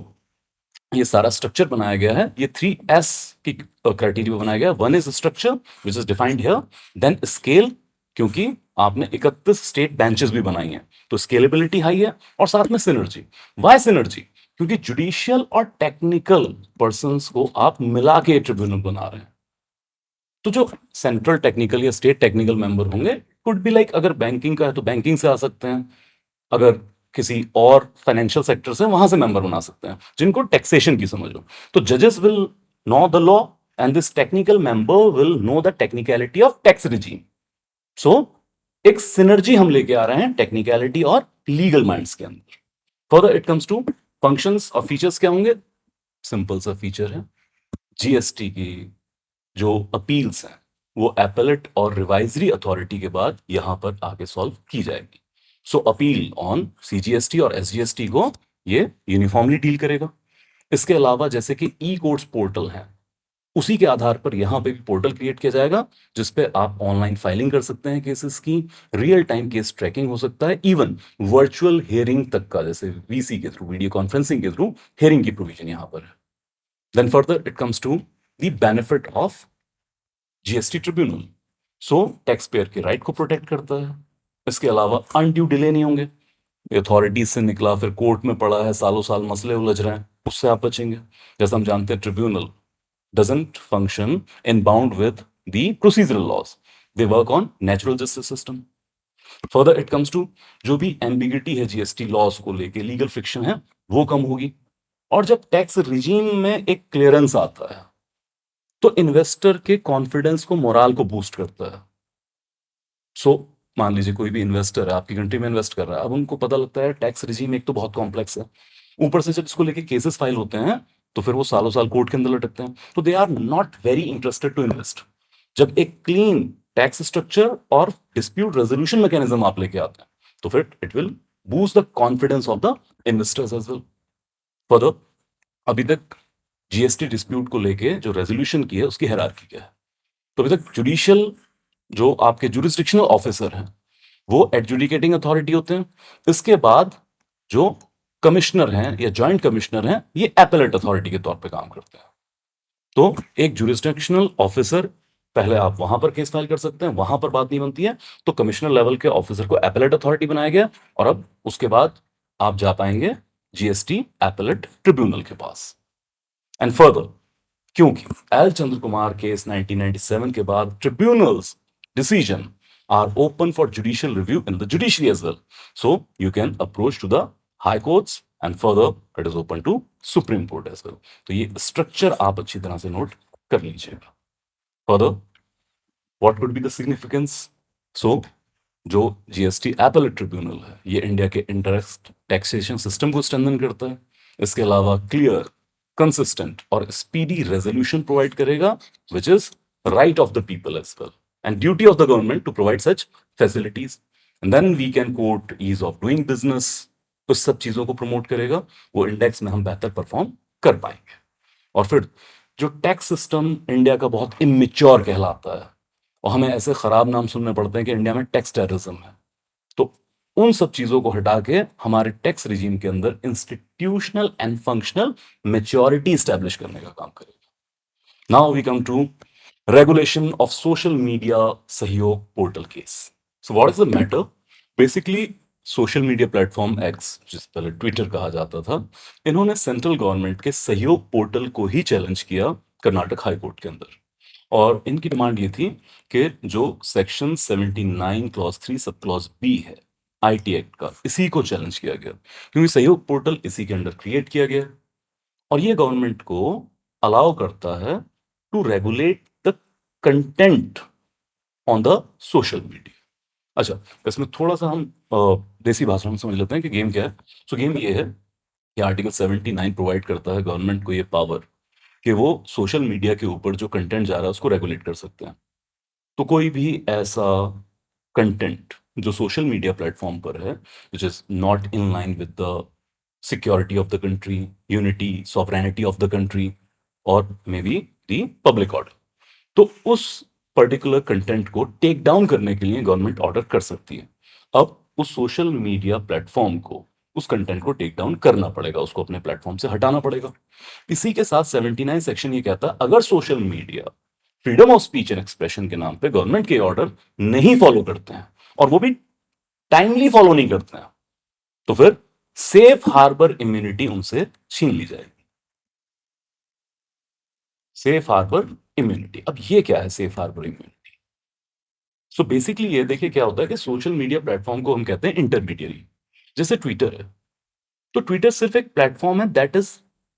ये सारा स्ट्रक्चर बनाया गया है ये 3S की क्राइटेरिया बनाया गया है। One is structure which is defined here, then scale, क्योंकि आपने 31 स्टेट बेंचेस भी बनाई हैं तो स्केलेबिलिटी हाई है, और साथ में सिनर्जी। Why synergy? क्योंकि जुडिशियल और टेक्निकल पर्संस को आप मिला के ट्रिब्यूनल बना रहे हैं। तो जो सेंट्रल टेक्निकल या स्टेट टेक्निकल मेंबर होंगे कुड बी लाइक, अगर बैंकिंग का है तो बैंकिंग से आ सकते हैं, अगर किसी और फाइनेंशियल सेक्टर से वहां से मेंबर बना सकते हैं जिनको टैक्सेशन की समझ हो। तो जजेस will know the law and this technical member will know the technicality of tax regime. So एक सिनर्जी हम लेके आ रहे हैं टेक्निकलिटी और लीगल माइंड्स के अंदर। Further it comes to functions और फीचर्स क्या होंगे। सिंपल सा फीचर है, जीएसटी की जो अपील्स हैं वो एपेलेट और रिवाइजरी अथॉरिटी के बाद यहां पर आगे सॉल्व की जाएगी। सो अपील ऑन सीजीएसटी और एसजीएसटी को ये यूनिफॉर्मली डील करेगा। इसके अलावा जैसे कि ई कोर्ट्स पोर्टल है, उसी के आधार पर यहां पे भी पोर्टल क्रिएट किया जाएगा जिसपे आप ऑनलाइन फाइलिंग कर सकते हैं केसेस की, रियल टाइम केस ट्रैकिंग हो सकता है, इवन वर्चुअल हियरिंग तक का, जैसे वीसी के थ्रू, वीडियो कॉन्फ्रेंसिंग के थ्रू हियरिंग की प्रोविजन यहां पर है। Then further it comes to the benefit of GST tribunal. So tax payer के राइट को प्रोटेक्ट करता है, इसके अलावा अनड्यू डिले नहीं होंगे, अथॉरिटीज से निकला फिर कोर्ट में पड़ा है, सालों साल मसले उलझ रहे हैं, उससे आप बचेंगे। जैसे हम जानते हैं tribunal doesn't function in bound with the procedural laws. They work on natural justice system. Further, it comes to जो भी एम्बिगिटी है जीएसटी लॉस को लेके, लीगल फ्रिक्शन है, वो कम होगी। और जब टैक्स रिजीम में एक क्लियरेंस आता है तो इन्वेस्टर के कॉन्फिडेंस को, मोराल को बूस्ट करता है। सो मान लीजिए कोई भी इन्वेस्टर है आपकी कंट्री में इन्वेस्ट कर रहा है, अब उनको पता लगता है टैक्स रिजीम एक तो बहुत कॉम्प्लेक्स है, ऊपर से जब इसको लेके केसेस फाइल होते हैं तो फिर वो सालों साल कोर्ट के अंदर लटकते हैं, तो they are not very interested to invest. जब एक क्लीन टैक्स स्ट्रक्चर और डिस्प्यूट रेजोल्यूशन मैकेनिज्म आप लेके आते हैं तो फिर it will boost the confidence of the investors as well. Further, अभी तक जीएसटी डिस्प्यूट को लेके जो रेजोल्यूशन की है उसकी हायरार्की क्या है? तो अभी तक जुडिशियल जो आपके जुरिस्डिक्शनल ऑफिसर हैं वो एडजुडिकेटिंग अथॉरिटी होते हैं। इसके बाद जो कमिश्नर हैं या जॉइंट कमिश्नर हैं ये एपेलेट अथॉरिटी के तौर पे काम करते हैं। तो एक जुरिस्डिक्शनल ऑफिसर, पहले आप वहां पर केस फाइल कर सकते हैं, वहां पर बात नहीं बनती है तो कमिश्नर लेवल के ऑफिसर को एपेलेट अथॉरिटी बनाया गया, और अब उसके बाद आप जा पाएंगे जीएसटी एपेलेट ट्रिब्यूनल के पास। एंड फर्दर, क्योंकि एल चंद्र कुमार केस 1997 के बाद tribunals decision are open for judicial review in the judiciary as well, so you can approach to the high courts and further it is open to supreme court as well. तो ये structure आप अच्छी तरह से note कर लीजिएगा। Further, what could be the significance? So जो GST appellate tribunal है ये इंडिया के इंटरेस्ट टैक्सेशन सिस्टम को स्ट्रेंथन करता है। इसके अलावा क्लियर, कंसिस्टेंट और स्पीडी रेजोल्यूशन प्रोवाइड करेगा, which is right of the people as well and duty of the government to provide such facilities. And then we can quote ease of doing business, उस सब चीजों को promote करेगा, वो index में हम बेहतर परफॉर्म कर पाएंगे। और फिर जो टैक्स सिस्टम इंडिया का बहुत इमेच्योर कहलाता है और हमें ऐसे खराब नाम सुनने पड़ते हैं कि इंडिया में टैक्स टेररिज्म है, तो उन सब चीजों को हटा के हमारे टैक्स रिजीम के अंदर institutional and functional maturity establish करने का काम करेगा। Now we come to regulation of social media Sahyog portal case. So what is the matter? Basically social media platform X, जिस पहले ट्विटर कहा जाता था, इन्होंने सेंट्रल गवर्नमेंट के सहयोग पोर्टल को ही चैलेंज किया कर्नाटक हाई कोर्ट के अंदर। और इनकी डिमांड ये थी कि जो section 79 clause 3 sub clause B है आईटी एक्ट का, इसी को चैलेंज किया गया, क्योंकि सहयोग पोर्टल इसी के अंडर क्रिएट किया गया और ये गवर्नमेंट को अलाउ करता है to regulate the content on the social media. अच्छा, इसमें थोड़ा सा हम देसी भाषा में समझ लेते हैं कि गेम क्या है। सो गेम ये है कि आर्टिकल 79 प्रोवाइड करता है गवर्नमेंट को ये पावर कि वो सोशल मीडिया के ऊपर जो कंटेंट जा रहा है उसको रेगुलेट कर सकते हैं। तो कोई भी ऐसा कंटेंट जो सोशल मीडिया प्लेटफॉर्म पर है which is not in line with the security of the country, unity sovereignty of the country और may be the public order, तो उस पर्टिकुलर कंटेंट को टेक डाउन करने के लिए गवर्नमेंट ऑर्डर कर सकती है। अब उस सोशल मीडिया प्लेटफॉर्म को उस कंटेंट को टेक डाउन करना पड़ेगा, उसको अपने प्लेटफॉर्म से हटाना पड़ेगा। इसी के साथ 79 सेक्शन ये कहता है अगर social media freedom of speech and expression के नाम पे गवर्नमेंट के ऑर्डर नहीं फॉलो करते हैं और वो भी टाइमली फॉलो नहीं करते हैं, तो फिर सेफ हार्बर इम्यूनिटी उनसे छीन ली जाएगी। सेफ हार्बर इम्यूनिटी, अब ये क्या है safe harbour immunity? So basically ये देखिए क्या होता है कि सोशल मीडिया प्लेटफॉर्म को हम कहते हैं इंटरमीडियरी, जैसे ट्विटर है। तो ट्विटर सिर्फ एक प्लेटफॉर्म है that is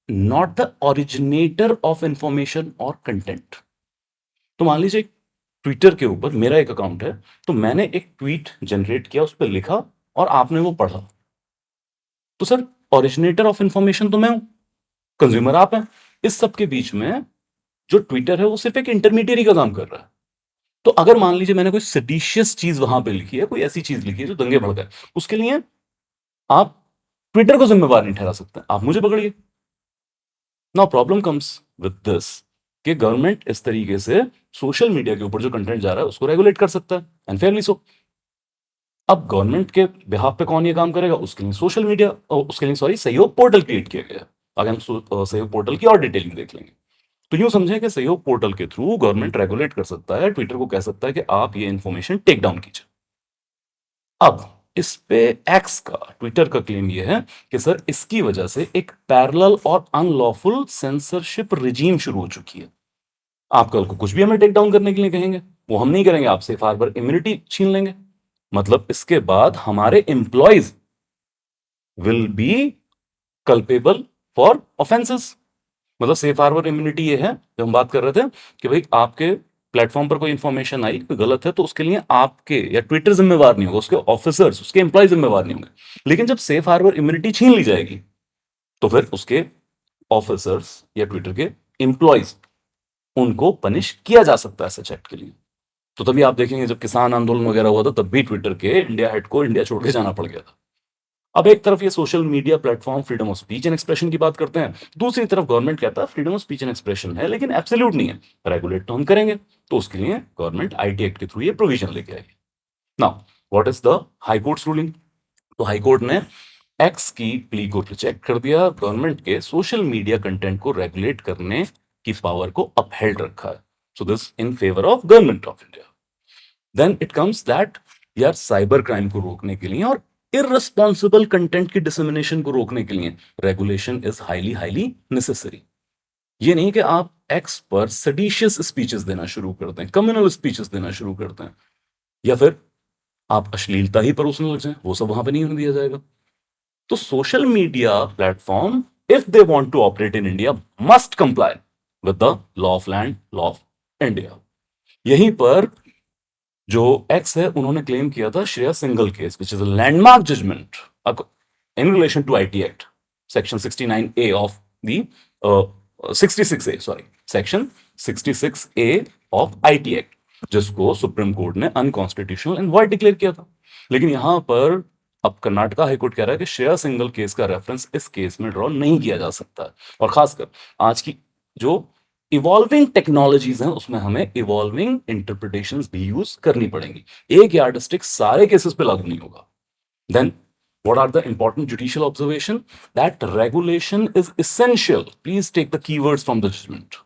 not the originator of information और कंटेंट। तो मान लीजिए ट्विटर के ऊपर मेरा एक अकाउंट है, तो मैंने एक ट्वीट जनरेट किया, उस पर लिखा और आपने वो पढ़ा, तो सर ओरिजिनेटर ऑफ इंफॉर्मेशन तो मैं हूं, कंज्यूमर आप हैं। इस सब के बीच में जो ट्विटर है वो सिर्फ एक इंटरमीडियरी का काम कर रहा है। तो अगर मान लीजिए मैंने कोई सेडिशियस चीज वहां पे लिखी है, कोई ऐसी चीज लिखी है जो दंगे भड़काए, उसके लिए आप ट्विटर को जिम्मेवार नहीं ठहरा सकते, आप मुझे पकड़िए। Now problem comes with this कि गवर्नमेंट इस तरीके से सोशल मीडिया के ऊपर जो कंटेंट जा रहा है उसको रेगुलेट कर सकता है, एंड फेयरली सो। अब गवर्नमेंट के बिहाफ पे कौन ये काम करेगा? उसके लिए सोशल मीडिया, उसके लिए सॉरी सहयोग पोर्टल क्रिएट किया गया है। आगे हम सहयोग पोर्टल की और डिटेलिंग देख लेंगे। तो यूं समझें कि सहयोग पोर्टल के थ्रू गवर्नमेंट रेगुलेट कर सकता है, ट्विटर को कह सकता है कि आप ये इंफॉर्मेशन टेक डाउन कीजिए। अब इस पे एक्स का, ट्विटर का क्लेम ये है कि सर इसकी वजह से एक पैरेलल और अनलॉफुल सेंसरशिप रिजीम शुरू हो चुकी है। आप कल को कुछ भी हमें टेक डाउन करने के लिए कहेंगे, वो हम नहीं करेंगे, आप सेफ हार्बर इम्यूनिटी छीन लेंगे। मतलब इसके बाद हमारे employees will be culpable for offences. मतलब सेफ हार्बर इम्यूनिटी ये है, जो हम बात कर रहे थे कि भाई आपके प्लेटफॉर्म पर कोई इंफॉर्मेशन आई, कोई गलत है, तो उसके लिए आपके या ट्विटर जिम्मेवार नहीं होगा, उसके ऑफिसर्स, उसके एम्प्लॉय जिम्मेवार नहीं होंगे। लेकिन जब सेफ हार्बर इम्यूनिटी छीन ली जाएगी, तो फिर उसके ऑफिसर्स या ट्विटर के एम्प्लॉयज, उनको पनिश किया जा सकता है सच एक्ट के लिए। तो तभी आप देखेंगे जब किसान आंदोलन वगैरह हुआ था, तब भी ट्विटर के इंडिया हेड को इंडिया छोड़ के जाना पड़ गया था। अब एक तरफ ये social media platform freedom of speech and expression की बात करते हैं, दूसरी तरफ गवर्नमेंट कहता है freedom of speech and expression है लेकिन एब्सोल्यूट नहीं है, रेगुलेट तो हम करेंगे। तो उसके लिए गवर्नमेंट आईटी एक्ट के थ्रू ये प्रोविजन लेके आएगी। Now what is the high courts ruling? तो हाई कोर्ट ने एक्स की प्ली को रिजेक्ट कर दिया, गवर्नमेंट के सोशल मीडिया कंटेंट को रेगुलेट करने की पावर को अपहेल्ड रखा है। So this in favour of government of India. Then it comes that यार साइबर क्राइम को रोकने के लिए और इररिस्पॉन्सिबल कंटेंट की डिसमिनेशन को रोकने के लिए regulation is highly highly necessary. ये नहीं कि आप एक्स पर सेडिशियस स्पीचेस देना शुरू करते हैं, कम्युनल स्पीचेस देना शुरू करते हैं, या फिर आप अश्लीलता ही परोसने लग जाएं, वो सब वहां पे नहीं होने दिया जाएगा। तो social media platform, if they want to operate in India, must comply with the law of land, law of India. यहीं पर जो एक्स है, उन्होंने क्लेम किया था Shreya Singhal case, which is a landmark judgement in relation to IT act, section 69A of the 66A, sorry, section 66A of IT act, जिसको supreme court ने unconstitutional and void declare किया था। लेकिन यहां पर अब कर्नाटका हाईकोर्ट कह रहा है कि श्रेया सिंगल केस का रेफरेंस इस केस में ड्रॉ नहीं किया जा सकता है। और खासकर आज की जो इवॉल्विंग टेक्नोलॉजीज हैं, उसमें हमें इवॉल्विंग इंटरप्रिटेशंस भी यूज करनी पड़ेंगी। एक यार्डस्टिक सारे केसेस पे लागू नहीं होगा। Then what are the important judicial observation? That regulation is essential. Please take the keywords from the judgment.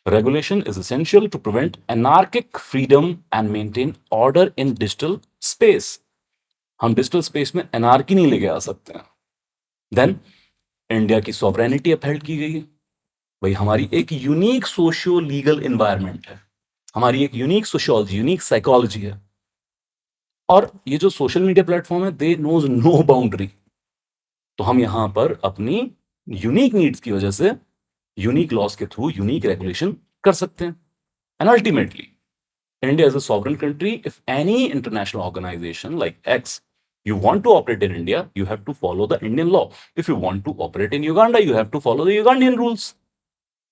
Regulation is essential to prevent anarchic freedom and maintain order in digital space. हम digital space में anarchy नहीं लेके आ सकते हैं। Then India की sovereignty upheld की गई है। भाई हमारी एक यूनिक सोशियो लीगल एनवायरनमेंट है, हमारी एक यूनिक सोशियोलॉजी, यूनिक साइकोलॉजी है। और ये जो सोशल मीडिया प्लेटफॉर्म है, दे नोज नो बाउंड्री। तो हम यहां पर अपनी यूनिक नीड्स की वजह से यूनिक लॉस के थ्रू यूनिक रेगुलेशन कर सकते हैं। And ultimately India is a sovereign country. If any international organization like X, you want to operate in India, you have to follow the Indian law. If you want to operate in Uganda, you have to follow the Ugandan rules.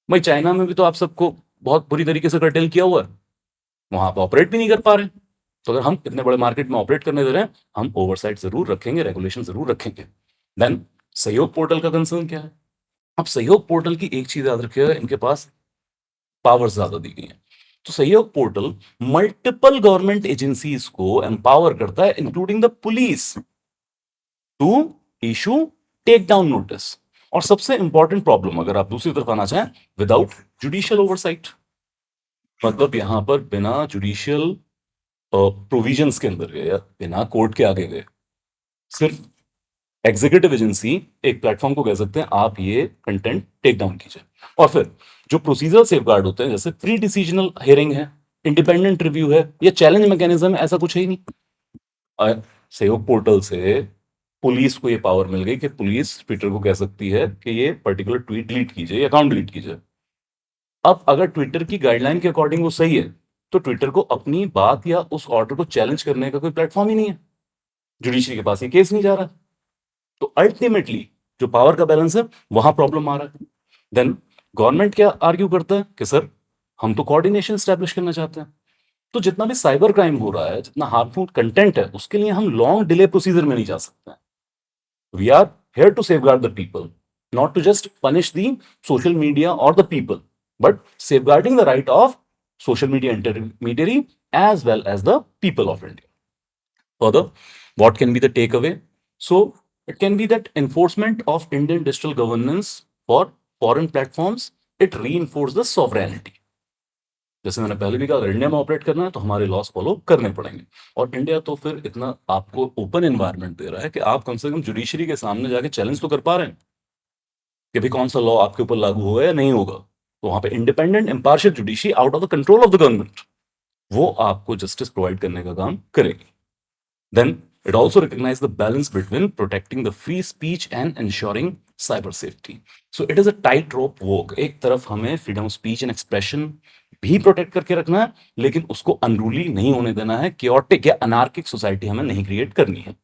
भाई China में भी तो आप सबको बहुत बुरी तरीके से कर्टेल किया हुआ है, वहां पे ऑपरेट भी नहीं कर पा रहे। तो अगर हम इतने बड़े मार्केट में ऑपरेट करने दे रहे हैं, हम ओवरसाइट जरूर रखेंगे, रेगुलेशन जरूर रखेंगे। देन सहयोग पोर्टल का कंसर्न क्या है? अब सहयोग पोर्टल की एक चीज याद रखिएगा, इनके पास पावर्स ज्यादा दी गई हैं। तो Sahyog portal multiple government agencies को एम्पावर करता है, including the police, to issue take down notice. और सबसे इंपॉर्टेंट प्रॉब्लम अगर आप दूसरी तरफ आना चाहें, विदाउट जुडिशियल ओवरसाइट। मतलब यहां पर बिना जुडिशियल प्रोविजंस के अंदर गए या बिना कोर्ट के आगे गए, सिर्फ एग्जीक्यूटिव एजेंसी एक प्लेटफॉर्म को कह सकते हैं आप ये कंटेंट टेक डाउन कीजिए। और फिर जो प्रोसीजरल सेफगार्ड होते हैं, जैसे प्री डिसीजनल हियरिंग है, इंडिपेंडेंट रिव्यू है, या चैलेंज मैकेनिज्म है, ऐसा कुछ है ही नहीं। सहयोग पोर्टल से पुलिस को ये पावर मिल गई कि पुलिस ट्विटर को कह सकती है कि ये पर्टिकुलर ट्वीट डिलीट कीजिए, अकाउंट डिलीट कीजिए। अब अगर ट्विटर की गाइडलाइन के अकॉर्डिंग वो सही है, तो ट्विटर को अपनी बात या उस ऑर्डर को चैलेंज करने का कोई प्लेटफॉर्म ही नहीं है, जुडिशरी के पास ये केस नहीं जा रहा। तो अल्टीमेटली जो पावर का बैलेंस है, वहां प्रॉब्लम आ रहा है। देन गवर्नमेंट क्या आर्ग्यू करता है कि सर हम तो कोऑर्डिनेशन स्टैब्लिश करना चाहते हैं। तो जितना भी साइबर क्राइम हो रहा है, जितना हार्मफुल कंटेंट है, उसके लिए हम लॉन्ग डिले प्रोसीजर में नहीं जा सकते हैं। We are here to safeguard the people, not to just punish the social media or the people, but safeguarding the right of social media intermediary as well as the people of India. Further, what can be the takeaway? So, it can be that enforcement of Indian digital governance for foreign platforms, it reinforces the sovereignty. जैसे मैंने पहले भी कहा, अगर India में operate करना है तो हमारे लॉस फॉलो करने पड़ेंगे। और इंडिया तो फिर इतना आपको ओपन एनवायरनमेंट दे रहा है कि आप कम से कम जुडिशरी के सामने जाके चैलेंज तो कर पा रहे हैं कि भाई कौन सा लॉ आपके ऊपर लागू होगा या नहीं होगा। तो वहां पे independent impartial judiciary out of the control of the government, वो आपको जस्टिस प्रोवाइड करने का काम करेगी। Then it also recognizes the balance between protecting the free speech and ensuring cyber safety. So it is a tightrope walk. एक तरफ हमें freedom of speech and expression भी प्रोटेक्ट करके रखना है, लेकिन उसको अनरूली नहीं होने देना है, chaotic या anarchic सोसाइटी हमें नहीं क्रिएट करनी है।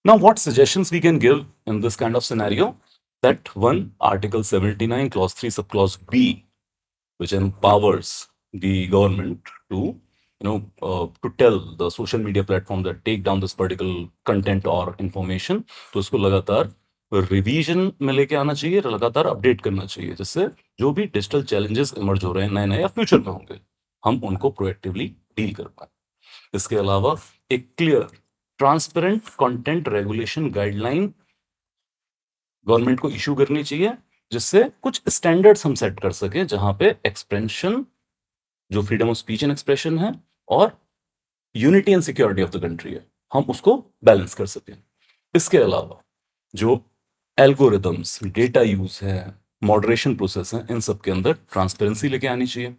Now, what suggestions we can give in this kind of scenario? That one, Article 79, Clause 3, Subclause B, which empowers the government to to tell the social media platform that take down this particular content or information, तो उसको लगातार revision में लेके आना चाहिए, लगातार update करना चाहिए, जिससे जो भी डिजिटल चैलेंजेस इमर्ज हो रहे हैं नए नए या फ्यूचर में होंगे, हम उनको प्रोएक्टिवली डील कर पाए। इसके अलावा एक clear transparent content regulation guideline government को इशू करनी चाहिए, जिससे कुछ स्टैंडर्ड्स हम सेट कर सके, जहां पे एक्सप्रेशन, जो freedom of speech and expression है, और unity and security of the country है, हम उसको बैलेंस कर सकें। इसके अलावा जो एल्गोरिदम्स, डेटा यूज है, मॉडरेशन प्रोसेस है, इन सब के अंदर ट्रांसपेरेंसी लेके आनी चाहिए।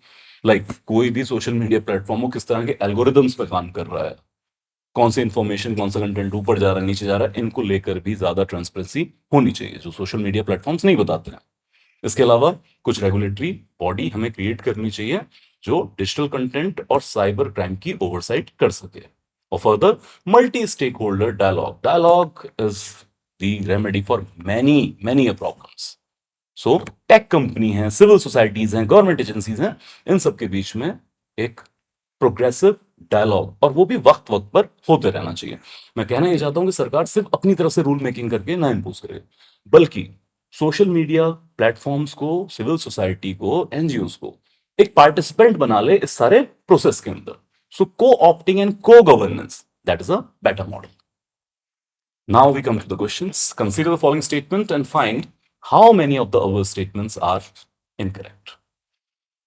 कोई भी सोशल मीडिया प्लेटफॉर्म हो किस तरह के एल्गोरिदम्स पे काम कर रहा है, कौन सी इंफॉर्मेशन, कौन सा कंटेंट ऊपर जा रहा है, नीचे जा रहा है, इनको लेकर भी ज्यादा ट्रांसपेरेंसी होनी चाहिए, जो सोशल मीडिया प्लेटफॉर्म्स नहीं बताते हैं। इसके अलावा कुछ रेगुलेटरी बॉडी हमें क्रिएट करनी चाहिए जो डिजिटल कंटेंट और साइबर क्राइम की ओवरसाइट कर सके। और further, multi stake holder dialogue, dialogue is the remedy for many many problems. So tech company है, सिविल सोसाइटीज हैं, गवर्नमेंट एजेंसीज हैं, इन सब के बीच में एक प्रोग्रेसिव डायलॉग, और वो भी वक्त वक्त पर होते रहना चाहिए। मैं कहना ये चाहता हूं कि सरकार सिर्फ अपनी तरफ से रूल मेकिंग करके ना इम्पोज करे, बल्कि सोशल मीडिया प्लेटफॉर्म्स को, सिविल सोसाइटी को, एनजीओ को एक पार्टिसिपेंट बना ले इस सारे प्रोसेस के अंदर। सो को ऑप्टिंग एंड को governance, that is a better model. Now we come to the questions. Consider the following statement and find how many of the above statements are incorrect.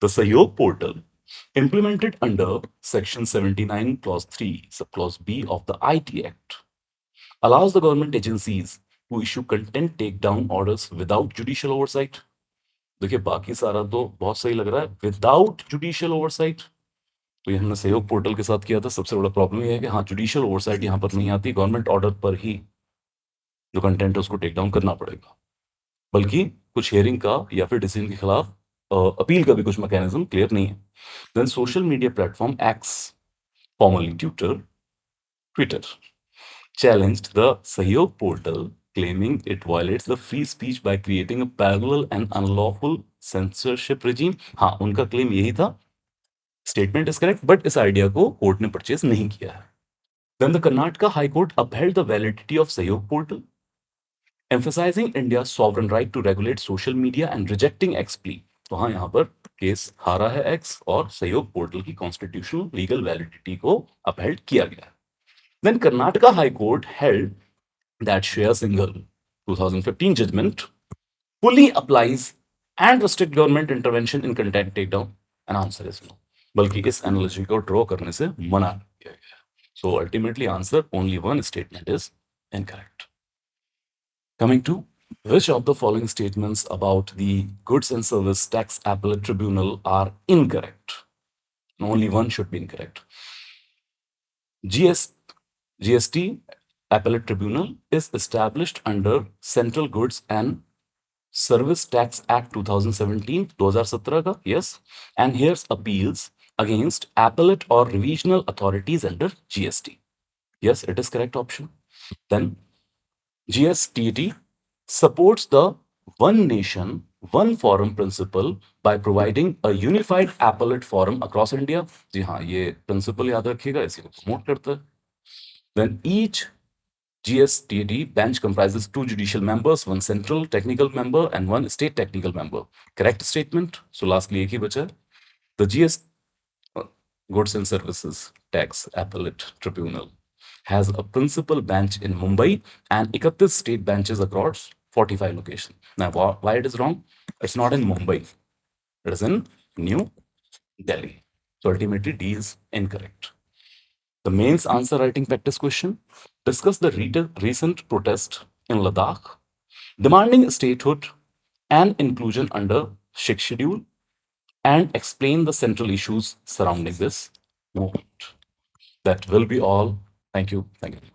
The Sahyog portal, implemented under Section 79, Clause 3, Subclause B of the IT Act, allows the government agencies to issue content takedown orders without judicial oversight. देखिए, बाकी सारा तो बहुत सही लग रहा है, without judicial oversight. तो ये हमने सहयोग पोर्टल के साथ किया था। सबसे बड़ा प्रॉब्लम ये है कि हाँ, जुडिशियल ओवरसाइट यहाँ पर नहीं आती, गवर्नमेंट ऑर्डर पर ही जो कंटेंट है उसको टेक डाउन करना पड़ेगा। बल्कि कुछ हेयरिंग का या फिर डिसीजन के खिलाफ अपील का भी कुछ मैकेनिज्म क्लियर नहीं है। Then social media platform X, formerly Twitter, challenged the Sahyog portal, claiming it violates the free speech by creating a parallel and unlawful censorship regime. हाँ, उनका क्लेम यही था, स्टेटमेंट इज करेक्ट, बट इस idea को court ने purchase नहीं किया है। Then the Karnataka High Court upheld the validity of Sahyog portal, emphasizing India's sovereign right to regulate social media and rejecting X plea. तो हाँ, यहाँ पर केस हारा है एक्स, और सहयोग पोर्टल की कॉन्स्टिट्यूशनल लीगल वैलिडिटी को अपहेल्ड किया गया है। Then Karnataka High Court held that Shreya Singhal 2015 judgment fully applies and restrict government intervention in content takedown. An answer is no. बल्कि इस एनालॉजी को ड्रॉ करने से मना किया गया है। So ultimately answer only one statement is incorrect. Coming to, which of the following statements about the Goods and Service Tax Appellate Tribunal are incorrect? Only one should be incorrect. GST Appellate Tribunal is established under Central Goods and Service Tax Act 2017, 2017 ka, yes, and here's appeals against appellate or revisional authorities under GST. Yes, it is correct option. Then GSTT supports the one nation, one forum principle by providing a unified appellate forum across India. जी हाँ, ये principle याद रखिएगा, इसी को promote करता है. Then each GSTT bench comprises 2 judicial members, 1 central technical member and 1 state technical member. Correct statement. So lastly, एक ही बचा. The Goods and Services Tax Appellate Tribunal has a principal bench in Mumbai and 31 state benches across 45 locations. Now, why it is wrong? It's not in Mumbai. It is in New Delhi. So ultimately, D is incorrect. The mains answer writing practice question: discuss the recent protest in Ladakh demanding statehood and inclusion under Sikh schedule, and explain the central issues surrounding this movement. That will be all. Thank you. Thank you.